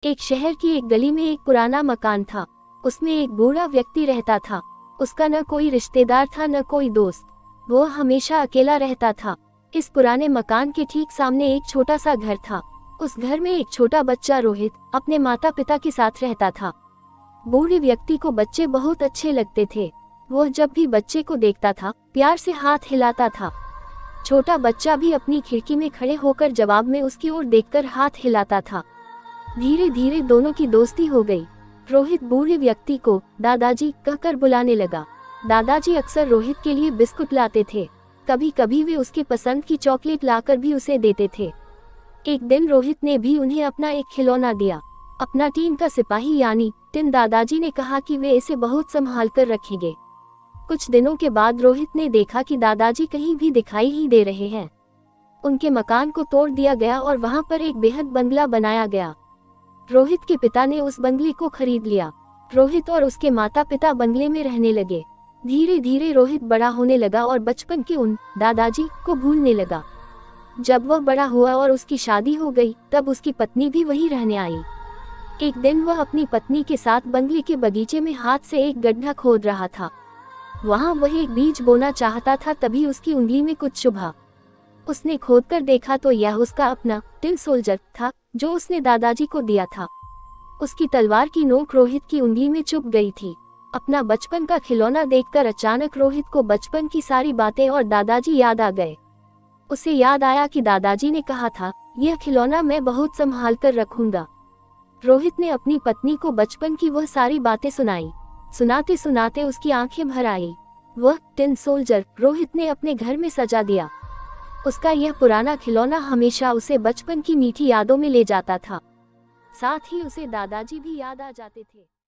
एक शहर की एक गली में एक पुराना मकान था। उसमें एक बूढ़ा व्यक्ति रहता था। उसका न कोई रिश्तेदार था न कोई दोस्त। वो हमेशा अकेला रहता था। इस पुराने मकान के ठीक सामने एक छोटा सा घर था। उस घर में एक छोटा बच्चा रोहित अपने माता पिता के साथ रहता था। बूढ़े व्यक्ति को बच्चे बहुत अच्छे लगते थे। वह जब भी बच्चे को देखता था प्यार से हाथ हिलाता था। छोटा बच्चा भी अपनी खिड़की में खड़े होकर जवाब में उसकी ओर देखकर हाथ हिलाता था। धीरे धीरे दोनों की दोस्ती हो गई। रोहित बूढ़े व्यक्ति को दादाजी कहकर बुलाने लगा। दादाजी अक्सर रोहित के लिए बिस्कुट लाते थे। कभी कभी वे उसके पसंद की चॉकलेट लाकर भी उसे देते थे। एक दिन रोहित ने भी उन्हें अपना एक खिलौना दिया, अपना टीन का सिपाही यानी टिन। दादाजी ने कहा कि वे इसे बहुत संभाल कर रखेंगे। कुछ दिनों के बाद रोहित ने देखा कि दादाजी कहीं भी दिखाई ही दे रहे हैं। उनके मकान को तोड़ दिया गया और वहां पर एक बेहद बंगला बनाया गया। रोहित के पिता ने उस बंगले को खरीद लिया। रोहित और उसके माता पिता बंगले में रहने लगे। धीरे धीरे रोहित बड़ा होने लगा और बचपन के उन दादाजी को भूलने लगा। जब वह बड़ा हुआ और उसकी शादी हो गई तब उसकी पत्नी भी वहीं रहने आई। एक दिन वह अपनी पत्नी के साथ बंगले के बगीचे में हाथ से एक गड्ढा खोद रहा था। वहां वह एक बीज बोना चाहता था, तभी उसकी उंगली में कुछ चुभा। उसने खोदकर देखा तो यह उसका अपना टिन सोल्जर था जो उसने दादाजी को दिया था। उसकी तलवार की नोक रोहित की उंगली में चुभ गई थी। अपना बचपन का खिलौना देखकर अचानक रोहित को बचपन की सारी बातें और दादाजी याद आ गए। उसे याद आया कि दादाजी ने कहा था, यह खिलौना मैं बहुत संभाल कर रखूंगा। रोहित ने अपनी पत्नी को बचपन की वह सारी बातें सुनाई। सुनाते सुनाते उसकी आंखें भर आई। वह टिन सोल्जर रोहित ने अपने घर में सजा दिया। उसका यह पुराना खिलौना हमेशा उसे बचपन की मीठी यादों में ले जाता था। साथ ही उसे दादाजी भी याद आ जाते थे।